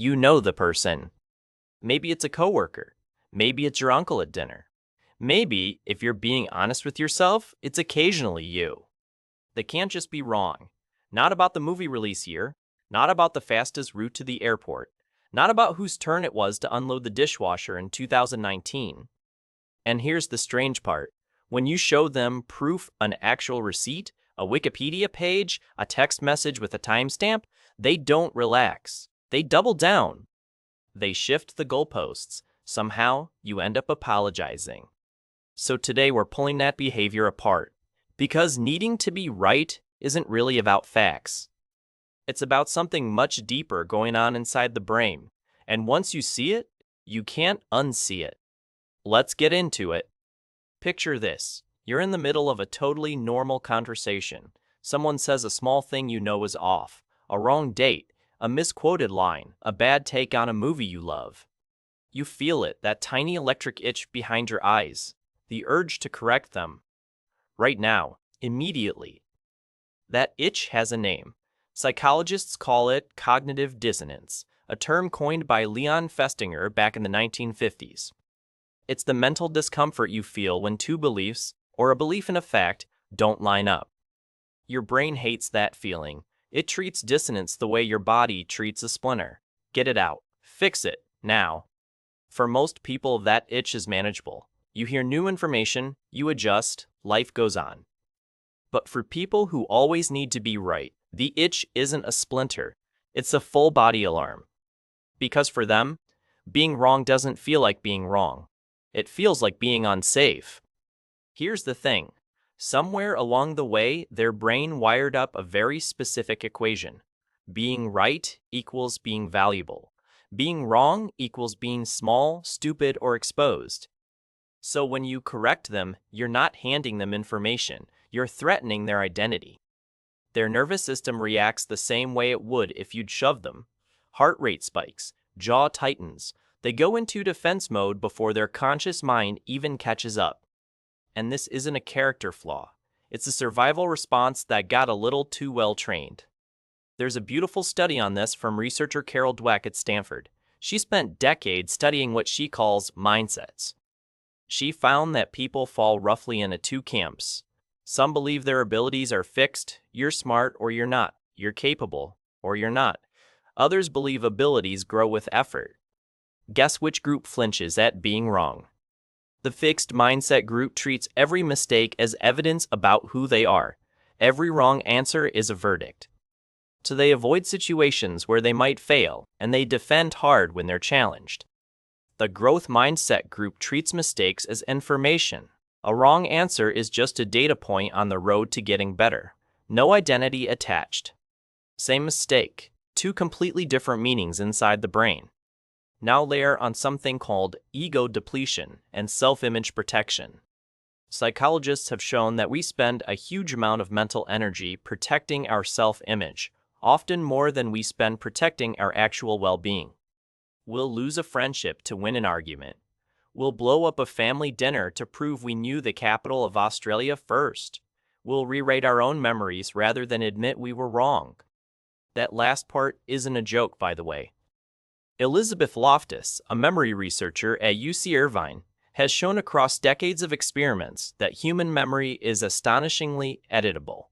You know the person. Maybe it's a coworker. Maybe it's your uncle at dinner. Maybe, if you're being honest with yourself, it's occasionally you. They can't just be wrong. Not about the movie release year, not about the fastest route to the airport, not about whose turn it was to unload the dishwasher in 2019. And here's the strange part. When you show them proof, an actual receipt, a Wikipedia page, a text message with a timestamp, they don't relax. They double down. They shift the goalposts. Somehow, you end up apologizing. So today we're pulling that behavior apart. Because needing to be right isn't really about facts. It's about something much deeper going on inside the brain. And once you see it, you can't unsee it. Let's get into it. Picture this. You're in the middle of a totally normal conversation. Someone says a small thing you know is off, a wrong date, a misquoted line, a bad take on a movie you love. You feel it, that tiny electric itch behind your eyes, the urge to correct them. Right now, immediately. That itch has a name. Psychologists call it cognitive dissonance, a term coined by Leon Festinger back in the 1950s. It's the mental discomfort you feel when two beliefs, or a belief in a fact, don't line up. Your brain hates that feeling. It treats dissonance the way your body treats a splinter. Get it out. Fix it, now. For most people, that itch is manageable. You hear new information, you adjust, life goes on. But for people who always need to be right, the itch isn't a splinter, it's a full body alarm. Because for them, being wrong doesn't feel like being wrong. It feels like being unsafe. Here's the thing. Somewhere along the way, their brain wired up a very specific equation. Being right equals being valuable. Being wrong equals being small, stupid, or exposed. So when you correct them, you're not handing them information. You're threatening their identity. Their nervous system reacts the same way it would if you'd shoved them. Heart rate spikes, jaw tightens. They go into defense mode before their conscious mind even catches up. And this isn't a character flaw. It's a survival response that got a little too well trained. There's a beautiful study on this from researcher Carol Dweck at Stanford. She spent decades studying what she calls mindsets. She found that people fall roughly into two camps. Some believe their abilities are fixed, you're smart or you're not, you're capable or you're not. Others believe abilities grow with effort. Guess which group flinches at being wrong? The fixed mindset group treats every mistake as evidence about who they are. Every wrong answer is a verdict. So they avoid situations where they might fail, and they defend hard when they're challenged. The growth mindset group treats mistakes as information. A wrong answer is just a data point on the road to getting better. No identity attached. Same mistake, two completely different meanings inside the brain. Now layer on something called ego depletion and self-image protection. Psychologists have shown that we spend a huge amount of mental energy protecting our self-image, often more than we spend protecting our actual well-being. We'll lose a friendship to win an argument. We'll blow up a family dinner to prove we knew the capital of Australia first. We'll rewrite our own memories rather than admit we were wrong. That last part isn't a joke, by the way. Elizabeth Loftus, a memory researcher at UC Irvine, has shown across decades of experiments that human memory is astonishingly editable.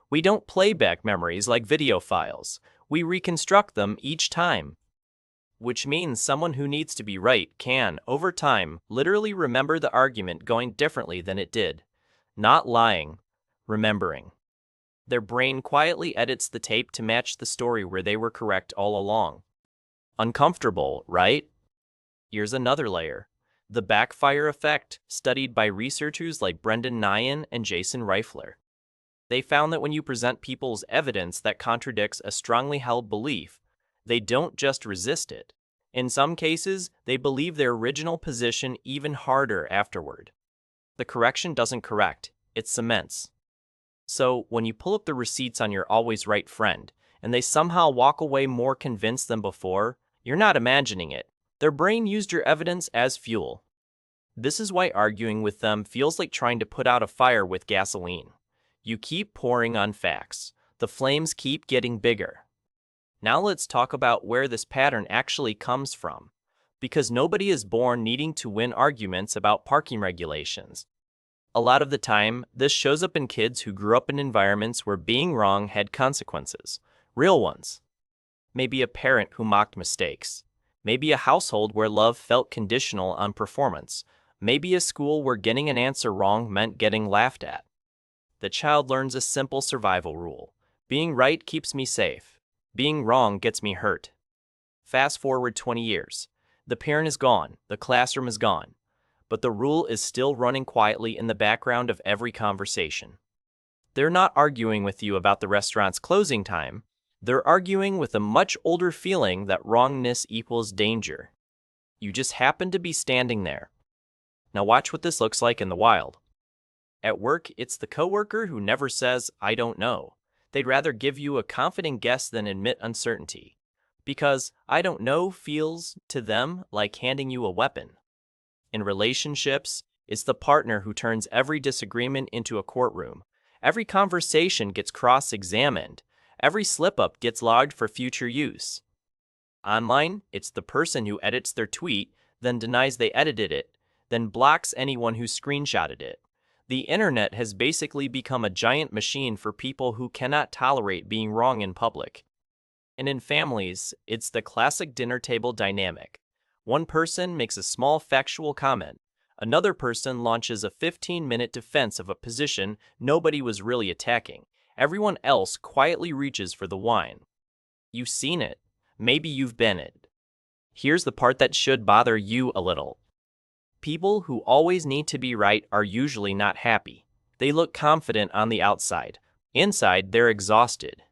We don't play back memories like video files. We reconstruct them each time. Which means someone who needs to be right can, over time, literally remember the argument going differently than it did. Not lying, remembering. Their brain quietly edits the tape to match the story where they were correct all along. Uncomfortable, right? Here's another layer. The backfire effect, studied by researchers like Brendan Nyhan and Jason Reifler. They found that when you present people's evidence that contradicts a strongly held belief, they don't just resist it. In some cases, they believe their original position even harder afterward. The correction doesn't correct, it cements. So, when you pull up the receipts on your always right friend, and they somehow walk away more convinced than before, you're not imagining it. Their brain used your evidence as fuel. This is why arguing with them feels like trying to put out a fire with gasoline. You keep pouring on facts. The flames keep getting bigger. Now let's talk about where this pattern actually comes from. Because nobody is born needing to win arguments about parking regulations. A lot of the time, this shows up in kids who grew up in environments where being wrong had consequences, real ones. Maybe a parent who mocked mistakes. Maybe a household where love felt conditional on performance. Maybe a school where getting an answer wrong meant getting laughed at. The child learns a simple survival rule. Being right keeps me safe. Being wrong gets me hurt. Fast forward 20 years. The parent is gone, the classroom is gone, but the rule is still running quietly in the background of every conversation. They're not arguing with you about the restaurant's closing time. They're arguing with a much older feeling that wrongness equals danger. You just happen to be standing there. Now watch what this looks like in the wild. At work, it's the coworker who never says, "I don't know." They'd rather give you a confident guess than admit uncertainty. Because "I don't know" feels, to them, like handing you a weapon. In relationships, it's the partner who turns every disagreement into a courtroom. Every conversation gets cross-examined. Every slip-up gets logged for future use. Online, it's the person who edits their tweet, then denies they edited it, then blocks anyone who screenshotted it. The internet has basically become a giant machine for people who cannot tolerate being wrong in public. And in families, it's the classic dinner table dynamic. One person makes a small factual comment. Another person launches a 15-minute defense of a position nobody was really attacking. Everyone else quietly reaches for the wine. You've seen it. Maybe you've been it. Here's the part that should bother you a little. People who always need to be right are usually not happy. They look confident on the outside. Inside, they're exhausted.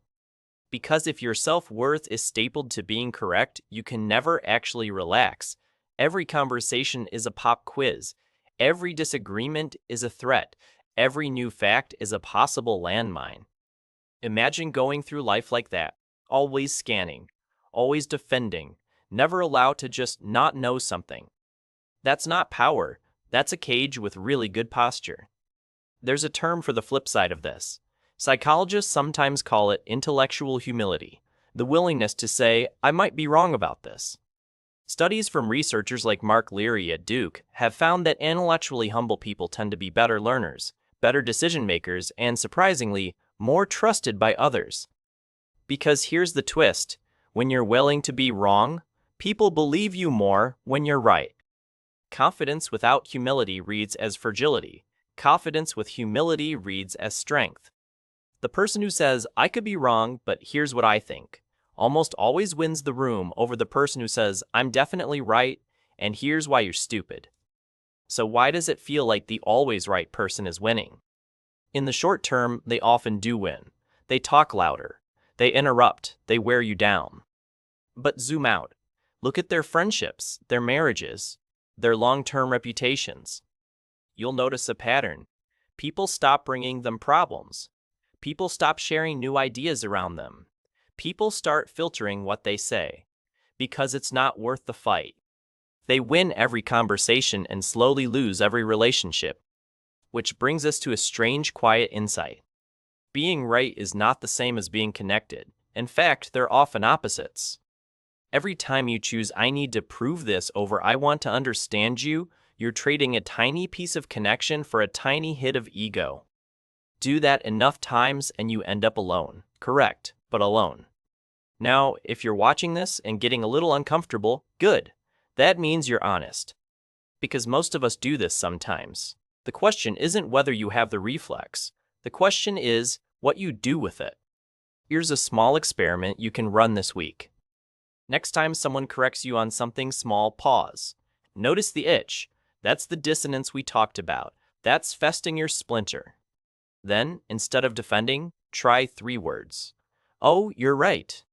Because if your self-worth is stapled to being correct, you can never actually relax. Every conversation is a pop quiz. Every disagreement is a threat. Every new fact is a possible landmine. Imagine going through life like that, always scanning, always defending, never allowed to just not know something. That's not power. That's a cage with really good posture. There's a term for the flip side of this. Psychologists sometimes call it intellectual humility, the willingness to say, "I might be wrong about this." Studies from researchers like Mark Leary at Duke have found that intellectually humble people tend to be better learners, better decision makers, and surprisingly, more trusted by others. Because here's the twist: when you're willing to be wrong, people believe you more when you're right. Confidence without humility reads as fragility. Confidence with humility reads as strength. The person who says, "I could be wrong, but here's what I think," almost always wins the room over the person who says, "I'm definitely right, and here's why you're stupid." So why does it feel like the always right person is winning? In the short term, they often do win. They talk louder. They interrupt. They wear you down. But zoom out. Look at their friendships, their marriages, their long-term reputations. You'll notice a pattern. People stop bringing them problems. People stop sharing new ideas around them. People start filtering what they say, because it's not worth the fight. They win every conversation and slowly lose every relationship. Which brings us to a strange, quiet insight. Being right is not the same as being connected. In fact, they're often opposites. Every time you choose "I need to prove this" over "I want to understand you," you're trading a tiny piece of connection for a tiny hit of ego. Do that enough times and you end up alone. Correct, but alone. Now, if you're watching this and getting a little uncomfortable, good. That means you're honest. Because most of us do this sometimes. The question isn't whether you have the reflex. The question is what you do with it. Here's a small experiment you can run this week. Next time someone corrects you on something small, pause. Notice the itch. That's the dissonance we talked about. That's festing your splinter. Then, instead of defending, try 3 words. "Oh, you're right."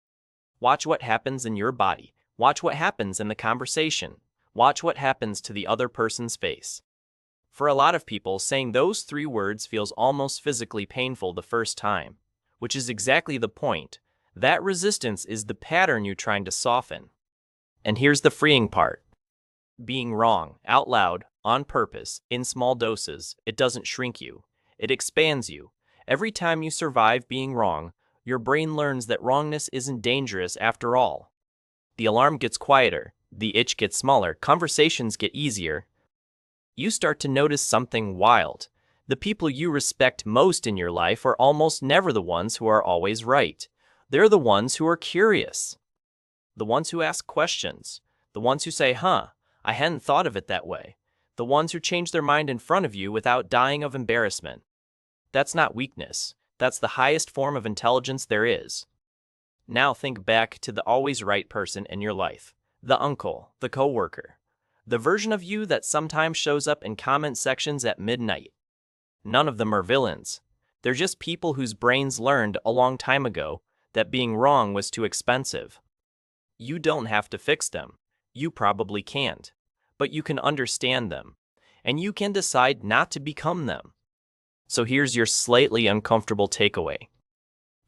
Watch what happens in your body. Watch what happens in the conversation. Watch what happens to the other person's face. For a lot of people, saying those 3 words feels almost physically painful the first time, which is exactly the point. That resistance is the pattern you're trying to soften. And here's the freeing part. Being wrong, out loud, on purpose, in small doses, it doesn't shrink you. It expands you. Every time you survive being wrong, your brain learns that wrongness isn't dangerous after all. The alarm gets quieter, the itch gets smaller, conversations get easier. You start to notice something wild. The people you respect most in your life are almost never the ones who are always right. They're the ones who are curious, the ones who ask questions, the ones who say, I hadn't thought of it that way, the ones who change their mind in front of you without dying of embarrassment. That's not weakness. That's the highest form of intelligence there is. Now think back to the always right person in your life, the uncle, the coworker, the version of you that sometimes shows up in comment sections at midnight. None of them are villains. They're just people whose brains learned a long time ago that being wrong was too expensive. You don't have to fix them. You probably can't. But you can understand them. And you can decide not to become them. So here's your slightly uncomfortable takeaway.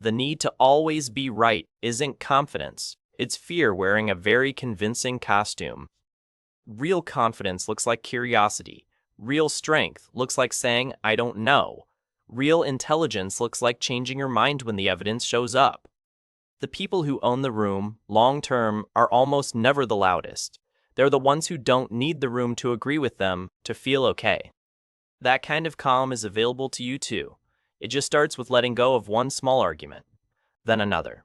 The need to always be right isn't confidence. It's fear wearing a very convincing costume. Real confidence looks like curiosity. Real strength looks like saying, I don't know. Real intelligence looks like changing your mind when the evidence shows up. The people who own the room, long-term, are almost never the loudest. They're the ones who don't need the room to agree with them to feel okay. That kind of calm is available to you too. It just starts with letting go of one small argument, then another,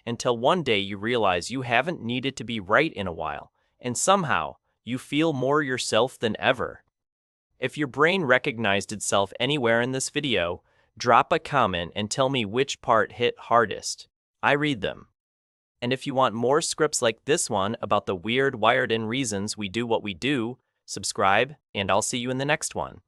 until one day you realize you haven't needed to be right in a while, and somehow you feel more yourself than ever. If your brain recognized itself anywhere in this video, drop a comment and tell me which part hit hardest. I read them. And if you want more scripts like this one about the weird wired-in reasons we do what we do, subscribe, and I'll see you in the next one.